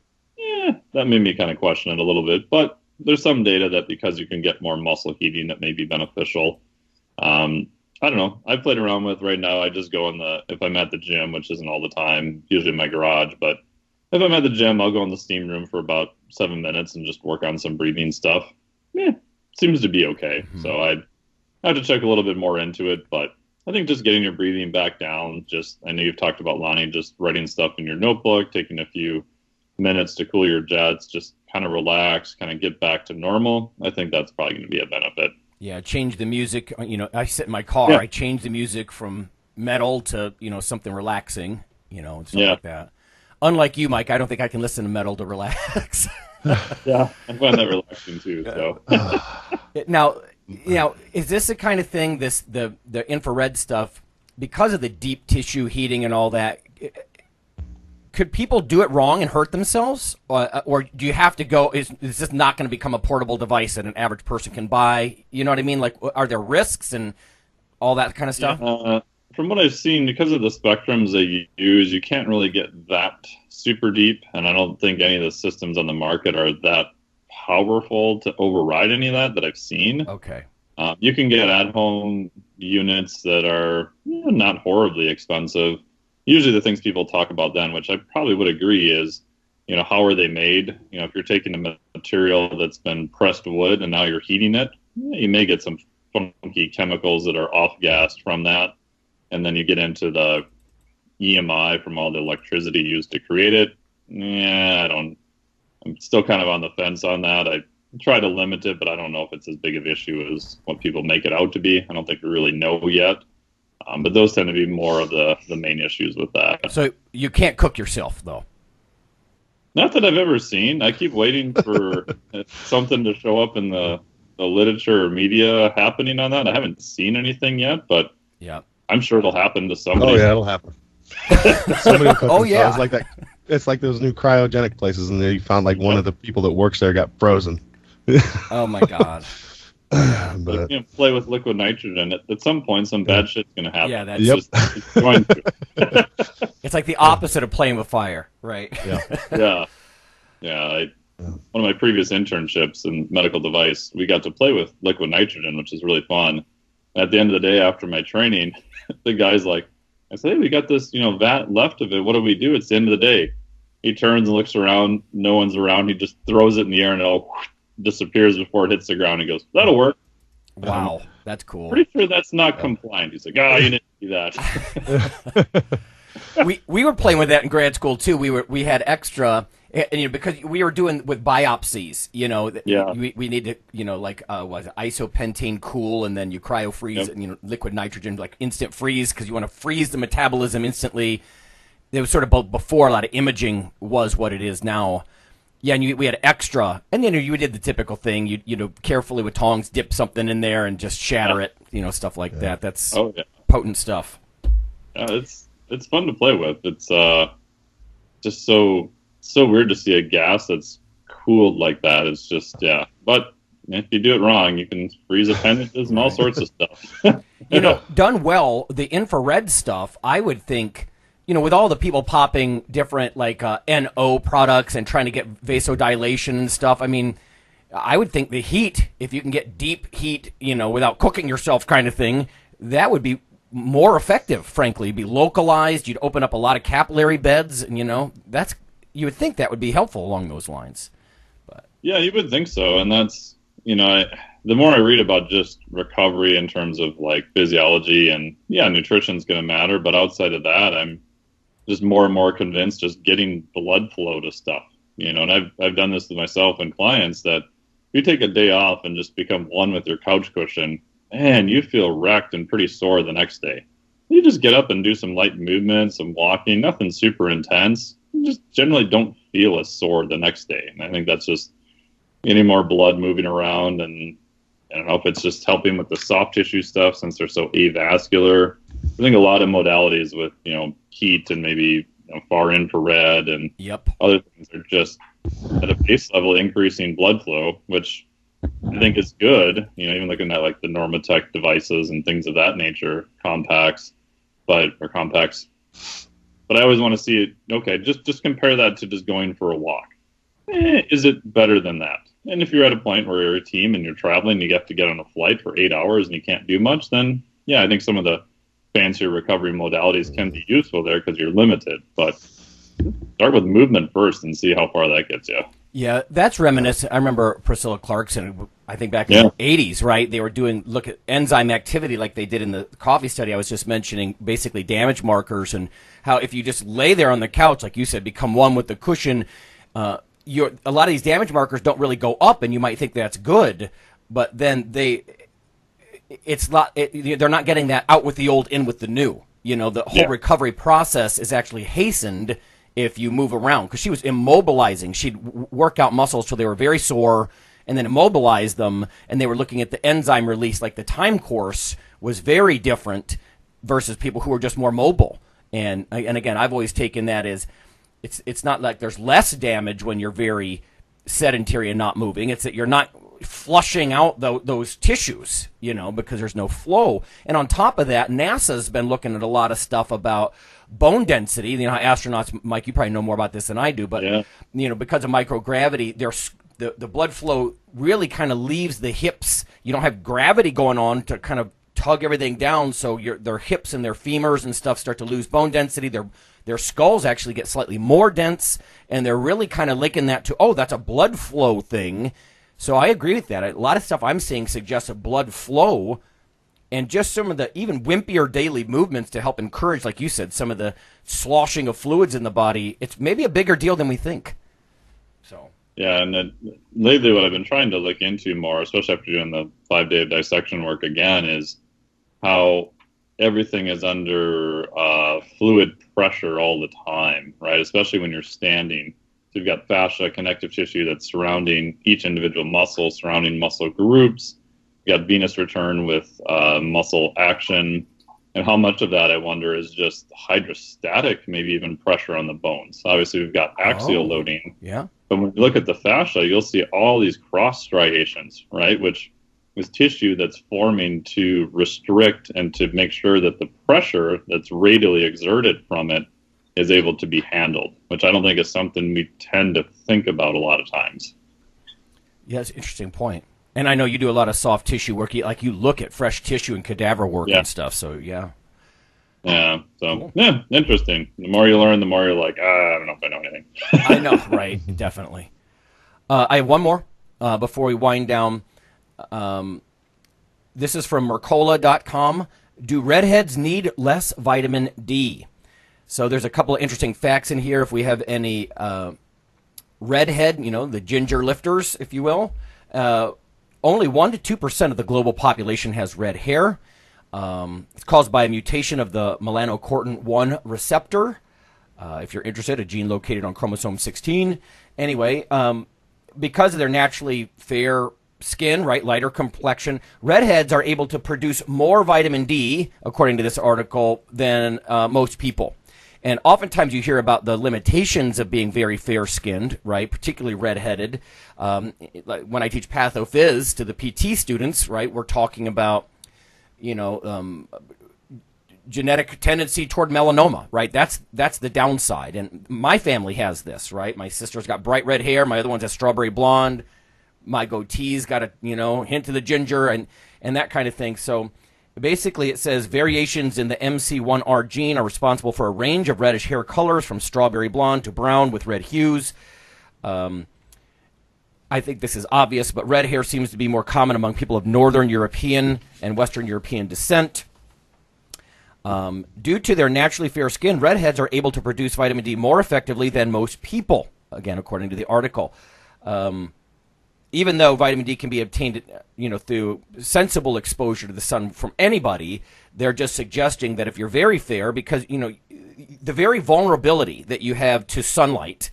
that made me kind of question it a little bit. But there's some data that because you can get more muscle heating, that may be beneficial. I don't know. I've played around with right now. I just go if I'm at the gym, which isn't all the time, usually in my garage, but if I'm at the gym, I'll go in the steam room for about 7 minutes and just work on some breathing stuff. Seems to be okay. Mm-hmm. So I have to check a little bit more into it, but I think just getting your breathing back down, I know you've talked about, Lonnie, just writing stuff in your notebook, taking a few minutes to cool your jets, just kind of relax, kind of get back to normal. I think that's probably going to be a benefit. Yeah, change the music. I sit in my car, I change the music from metal to, something relaxing, and stuff like that. Unlike you, Mike, I don't think I can listen to metal to relax. Yeah, I find that relaxing too. So Now, is this the kind of thing, the infrared stuff, because of the deep tissue heating and all that, could people do it wrong and hurt themselves? Or do you have to go, is this not going to become a portable device that an average person can buy? You know what I mean? Like, are there risks and all that kind of stuff? from what I've seen, because of the spectrums they use, you can't really get that super deep, and I don't think any of the systems on the market are that powerful to override any of that I've seen. Okay. You can get at-home units that are not horribly expensive. Usually the things people talk about then, which I probably would agree, is, how are they made? If you're taking a material that's been pressed wood and now you're heating it, you may get some funky chemicals that are off-gassed from that. And then you get into the EMI from all the electricity used to create it. I'm still kind of on the fence on that. I try to limit it, but I don't know if it's as big of an issue as what people make it out to be. I don't think we really know yet. But those tend to be more of the main issues with that. So you can't cook yourself, though? Not that I've ever seen. I keep waiting for something to show up in the literature or media happening on that. I haven't seen anything yet, but yeah, I'm sure it'll happen to somebody. Oh, yeah, it'll happen. Somebody will cook Oh, yeah. It's like that. It's like those new cryogenic places, and they found like one of the people that works there got frozen. Oh, my God. But Play with liquid nitrogen. At some point, some bad shit's going to happen. Yeah, that's it's going to. It's like the opposite of playing with fire, right? yeah. Yeah. One of my previous internships in medical device, we got to play with liquid nitrogen, which is really fun. And at the end of the day, after my training, the guy's like, I said, hey, we got this, vat left of it. What do we do? It's the end of the day. He turns and looks around. No one's around. He just throws it in the air and it all disappears before it hits the ground. He goes, that'll work. Wow, that's cool. Pretty sure that's not compliant. He's like, you didn't do that. we were playing with that in grad school too. We had extra, and, because we were doing with biopsies. Yeah. We need to, like was it isopentane cool, and then you cryo freeze, Yep. liquid nitrogen, like instant freeze, because you want to freeze the metabolism instantly. It was sort of before a lot of imaging was what it is now. Yeah, and we had extra, and you did the typical thing. You carefully with tongs dip something in there and just shatter it. Stuff like that. That's potent stuff. Yeah, it's fun to play with. It's just so weird to see a gas that's cooled like that. It's just But if you do it wrong, you can freeze appendages and all sorts of stuff. Done well, the infrared stuff, I would think. With all the people popping different like NO products and trying to get vasodilation and stuff, I mean, I would think the heat, if you can get deep heat, without cooking yourself kind of thing, that would be more effective, frankly. It'd be localized. You'd open up a lot of capillary beds, and, you would think that would be helpful along those lines. But yeah, you would think so. And that's, the more I read about just recovery in terms of like physiology and nutrition's going to matter. But outside of that, I'm just more and more convinced just getting blood flow to stuff, and I've done this with myself and clients that if you take a day off and just become one with your couch cushion, man, you feel wrecked and pretty sore the next day. You just get up and do some light movement, some walking, nothing super intense. You just generally don't feel as sore the next day. And I think that's just getting more blood moving around, and I don't know if it's just helping with the soft tissue stuff since they're so avascular. I think a lot of modalities with, heat and maybe far infrared and other things are just at a base level increasing blood flow, which I think is good. Even looking at like the Normatec devices and things of that nature, compacts. But I always want to see it. Okay, just compare that to just going for a walk. Is it better than that? And if you're at a point where you're a team and you're traveling, you have to get on a flight for 8 hours and you can't do much, then I think some of the fancier recovery modalities can be useful there because you're limited. But start with movement first and see how far that gets you. Yeah, that's reminiscent. I remember Priscilla Clarkson, I think back in the 80s, right? They were look at enzyme activity like they did in the coffee study I was just mentioning, basically damage markers, and how if you just lay there on the couch, like you said, become one with the cushion, a lot of these damage markers don't really go up, and you might think that's good, but then they're not getting that out with the old, in with the new. The whole recovery process is actually hastened if you move around, because she was immobilizing. She'd work out muscles till they were very sore and then immobilize them, and they were looking at the enzyme release. Like the time course was very different versus people who were just more mobile. And again, I've always taken that as it's not like there's less damage when you're very sedentary and not moving. It's that you're not flushing out those tissues, because there's no flow. And on top of that, NASA's been looking at a lot of stuff about bone density. Astronauts, Mike, you probably know more about this than I do, but because of microgravity, the blood flow really kind of leaves the hips. You don't have gravity going on to kind of tug everything down, so their hips and their femurs and stuff start to lose bone density. Their skulls actually get slightly more dense, and they're really kind of linking that to, that's a blood flow thing. So I agree with that. A lot of stuff I'm seeing suggests a blood flow, and just some of the even wimpier daily movements to help encourage, like you said, some of the sloshing of fluids in the body. It's maybe a bigger deal than we think. So. Yeah, and then lately what I've been trying to look into more, especially after doing the 5-day dissection work again, is how everything is under fluid pressure all the time, right? Especially when you're standing. So you've got fascia, connective tissue that's surrounding each individual muscle, surrounding muscle groups. You got venous return with muscle action. And how much of that, I wonder, is just hydrostatic, maybe even pressure on the bones. Obviously, we've got axial loading. Yeah. But when you look at the fascia, you'll see all these cross striations, right? Which is tissue that's forming to restrict and to make sure that the pressure that's radially exerted from it is able to be handled, which I don't think is something we tend to think about a lot of times. Yeah, it's an interesting point. And I know you do a lot of soft tissue work. You look at fresh tissue and cadaver work and stuff. So, yeah. Yeah. So, cool. Yeah, interesting. The more you learn, the more you're like, I don't know if I know anything. I know, right? Definitely. I have one more before we wind down. This is from Mercola.com. Do redheads need less vitamin D? So there's a couple of interesting facts in here. If we have any redhead, the ginger lifters, if you will, only 1% to 2% of the global population has red hair. It's caused by a mutation of the melanocortin-1 receptor. If you're interested, a gene located on chromosome 16. Anyway, because of their naturally fair skin, right, lighter complexion, redheads are able to produce more vitamin D, according to this article, than most people. And oftentimes you hear about the limitations of being very fair-skinned, right, particularly redheaded. When I teach pathophys to the PT students, right, we're talking about, genetic tendency toward melanoma, right? That's the downside. And my family has this, right? My sister's got bright red hair. My other one's has strawberry blonde. My goatee's got a, hint of the ginger and that kind of thing. So basically it says variations in the MC1R gene are responsible for a range of reddish hair colors from strawberry blonde to brown with red hues. I think this is obvious, but red hair seems to be more common among people of Northern European and Western European descent. Due to their naturally fair skin, redheads are able to produce vitamin D more effectively than most people, again, according to the article. Even though vitamin D can be obtained, through sensible exposure to the sun from anybody, they're just suggesting that if you're very fair, because, the very vulnerability that you have to sunlight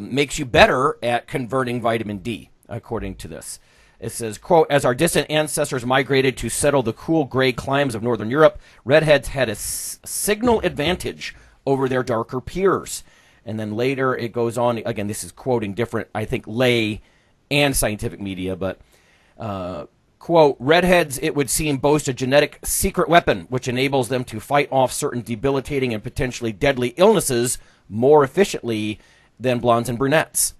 makes you better at converting vitamin D, according to this. It says, quote, as our distant ancestors migrated to settle the cool gray climes of Northern Europe, redheads had a signal advantage over their darker peers. And then later it goes on, again, this is quoting different, I think, lay and scientific media, but, quote, redheads, it would seem, boast a genetic secret weapon which enables them to fight off certain debilitating and potentially deadly illnesses more efficiently than blondes and brunettes.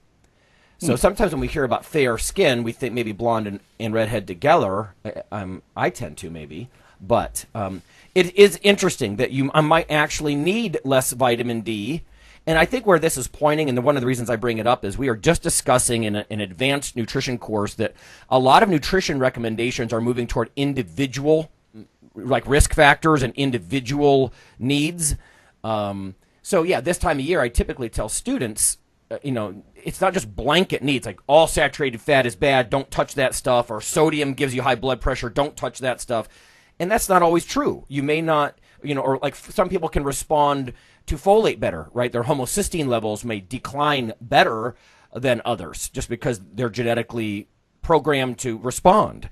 So sometimes when we hear about fair skin, we think maybe blonde and redhead together. I tend to maybe. But it is interesting that I might actually need less vitamin D. And I think where this is pointing, and one of the reasons I bring it up, is we are just discussing in an advanced nutrition course that a lot of nutrition recommendations are moving toward individual, like risk factors and individual needs. So, yeah, this time of year, I typically tell students, it's not just blanket needs, like all saturated fat is bad, don't touch that stuff, or sodium gives you high blood pressure, don't touch that stuff. And that's not always true. You may not, or like some people can respond to folate better, right? Their homocysteine levels may decline better than others just because they're genetically programmed to respond.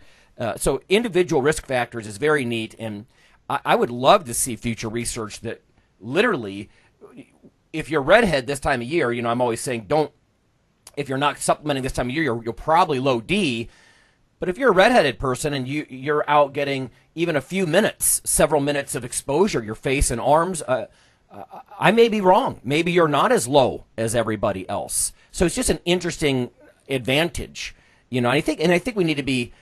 So individual risk factors is very neat, and I would love to see future research that literally, if you're redhead this time of year, I'm always saying if you're not supplementing this time of year, you're probably low D. But if you're a redheaded person and you're out getting even a few minutes, several minutes of exposure, your face and arms, I may be wrong. Maybe you're not as low as everybody else. So it's just an interesting advantage, I think we need to be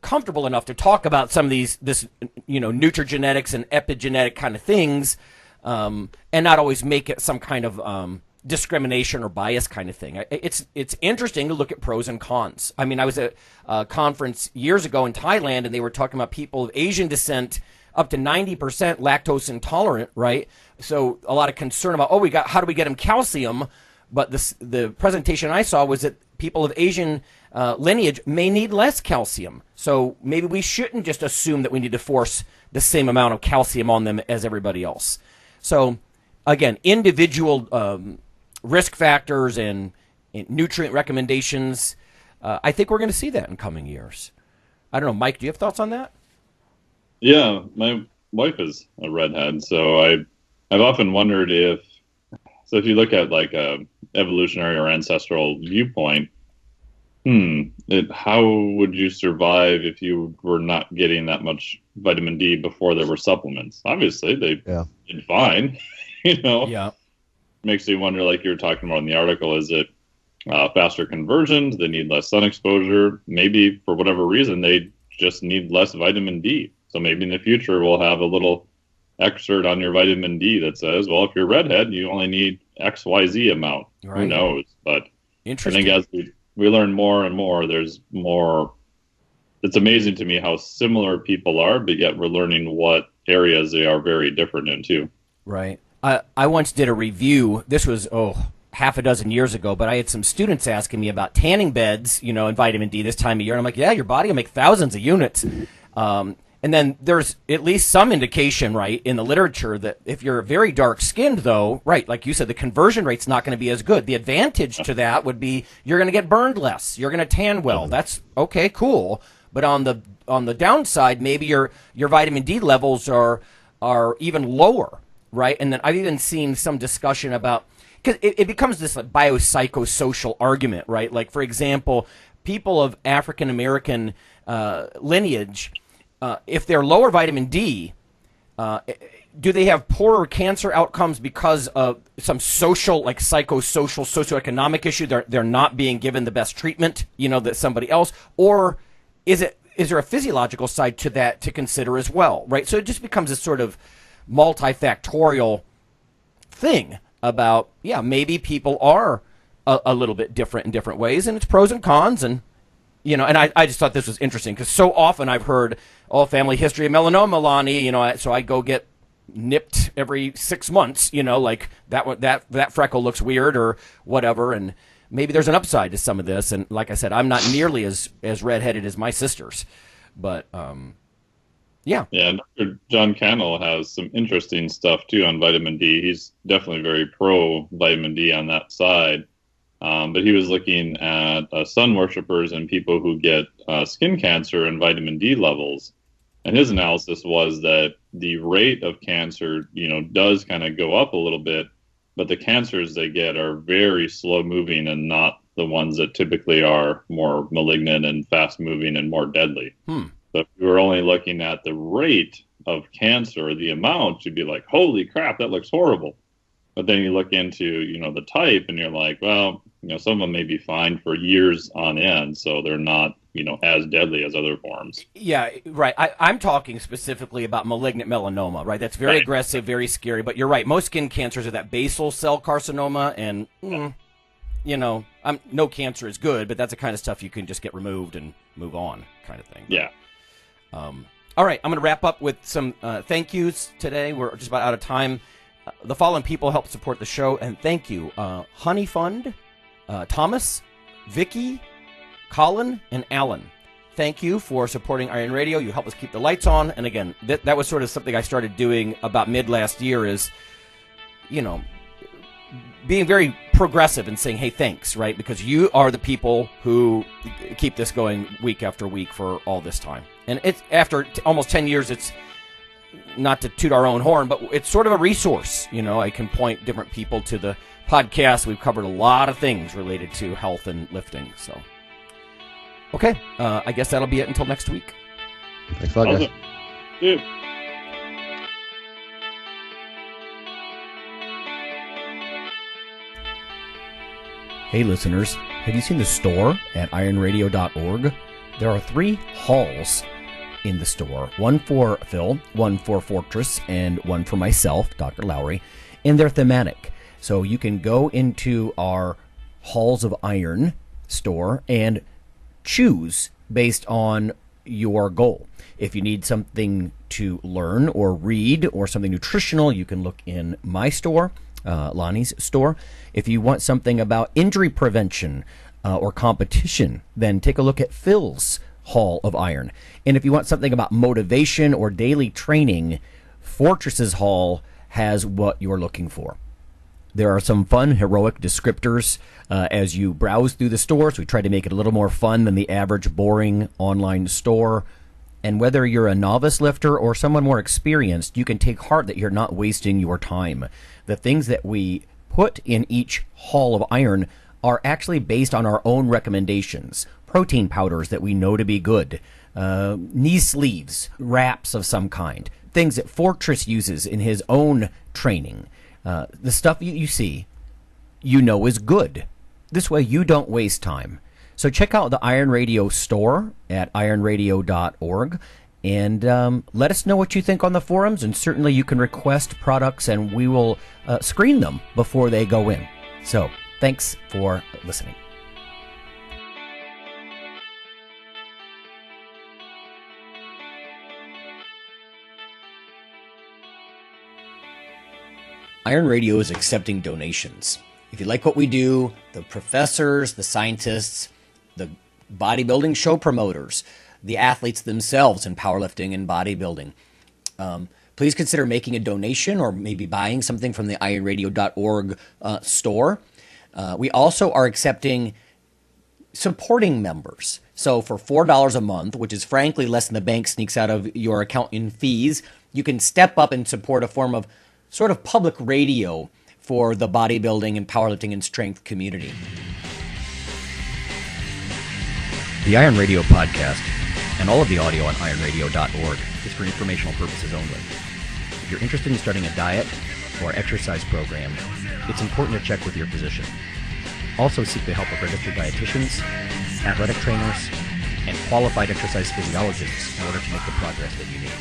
comfortable enough to talk about some of this nutrigenetics and epigenetic kind of things, and not always make it some kind of discrimination or bias kind of thing. It's interesting to look at pros and cons. I mean, I was at a conference years ago in Thailand, and they were talking about people of Asian descent up to 90% lactose intolerant, right? So a lot of concern about, how do we get them calcium? But the presentation I saw was that people of Asian lineage may need less calcium. So maybe we shouldn't just assume that we need to force the same amount of calcium on them as everybody else. So again, individual risk factors and nutrient recommendations, I think we're going to see that in coming years. I don't know, Mike, do you have thoughts on that? Yeah, my wife is a redhead, so I've often wondered if you look at like a evolutionary or ancestral viewpoint, how would you survive if you were not getting that much vitamin D before there were supplements? Obviously, they did fine, Yeah. Makes you wonder, like you were talking about in the article, is it faster conversions? They need less sun exposure. Maybe for whatever reason, they just need less vitamin D. So maybe in the future, we'll have a little excerpt on your vitamin D that says, well, if you're redhead, you only need XYZ amount. Right. Who knows? But I think as we learn more and more, there's more. It's amazing to me how similar people are, but yet we're learning what areas they are very different in too. Right. I once did a review. This was, half a dozen years ago, but I had some students asking me about tanning beds, and vitamin D this time of year. And I'm like, yeah, your body will make thousands of units. And then there's at least some indication, right, in the literature that if you're very dark-skinned, though, right, like you said, the conversion rate's not going to be as good. The advantage to that would be you're going to get burned less. You're going to tan well. That's okay, cool. But on the downside, maybe your vitamin D levels are even lower, right? And then I've even seen some discussion about, because it becomes this like biopsychosocial argument, right? Like, for example, people of African American lineage, if they're lower vitamin D, do they have poorer cancer outcomes because of some social, like psychosocial, socioeconomic issue? They're not being given the best treatment, that somebody else, or is there a physiological side to that to consider as well, right? So it just becomes this sort of multifactorial thing about, maybe people are a little bit different in different ways, and it's pros and cons, and and I just thought this was interesting because so often I've heard, family history of melanoma, Lonnie, so I go get nipped every 6 months, like that freckle looks weird or whatever, and maybe there's an upside to some of this, and like I said, I'm not nearly as redheaded as my sisters, but yeah. Yeah, Dr. John Cannell has some interesting stuff too on vitamin D. He's definitely very pro vitamin D on that side. But he was looking at sun worshipers and people who get skin cancer and vitamin D levels. And his analysis was that the rate of cancer, does kind of go up a little bit, but the cancers they get are very slow moving and not the ones that typically are more malignant and fast moving and more deadly. So if you were only looking at the rate of cancer, the amount, you'd be like, holy crap, that looks horrible. But then you look into, the type and you're like, well, some of them may be fine for years on end, so they're not, as deadly as other forms. Yeah, right. I'm talking specifically about malignant melanoma, right? That's very aggressive, very scary. But you're right. Most skin cancers are that basal cell carcinoma, and, no cancer is good, but that's the kind of stuff you can just get removed and move on kind of thing. Yeah. All right, I'm going to wrap up with some thank yous today. We're just about out of time. The following people help support the show, and thank you. Honey Fund, Thomas, Vicky, Colin, and Alan. thank you for supporting Iron Radio. You help us keep the lights on. And again, that was sort of something I started doing about mid last year is, being very progressive and saying, hey, thanks, right? Because you are the people who keep this going week after week for all this time. And it's after almost 10 years, it's not to toot our own horn, but it's sort of a resource. I can point different people to the podcast. We've covered a lot of things related to health and lifting. So, okay, I guess that'll be it until next week. Thanks a lot, guys. Yeah. Hey listeners, have you seen the store at ironradio.org? There are 3 halls in the store. One for Phil, one for Fortress, and one for myself, Dr. Lowry, and they're thematic. So you can go into our Halls of Iron store and choose based on your goal. If you need something to learn or read or something nutritional, you can look in my store, Lonnie's store. If you want something about injury prevention or competition, then take a look at Phil's Hall of Iron. And if you want something about motivation or daily training, Fortress's Hall has what you're looking for. There are some fun, heroic descriptors as you browse through the store, so we try to make it a little more fun than the average boring online store. And whether you're a novice lifter or someone more experienced, you can take heart that you're not wasting your time. The things that we put in each Hall of Iron are actually based on our own recommendations. Protein powders that we know to be good, knee sleeves, wraps of some kind, things that Fortress uses in his own training. The stuff you see, is good. This way you don't waste time. So check out the Iron Radio store at ironradio.org and let us know what you think on the forums, and certainly you can request products and we will screen them before they go in. So thanks for listening. Iron Radio is accepting donations. If you like what we do, the professors, the scientists, the bodybuilding show promoters, the athletes themselves in powerlifting and bodybuilding, please consider making a donation or maybe buying something from the ironradio.org store. We also are accepting supporting members. So for $4 a month, which is frankly less than the bank sneaks out of your account in fees, you can step up and support a form of sort of public radio for the bodybuilding and powerlifting and strength community. The Iron Radio podcast and all of the audio on ironradio.org is for informational purposes only. If you're interested in starting a diet or exercise program, it's important to check with your physician. Also seek the help of registered dietitians, athletic trainers, and qualified exercise physiologists in order to make the progress that you need.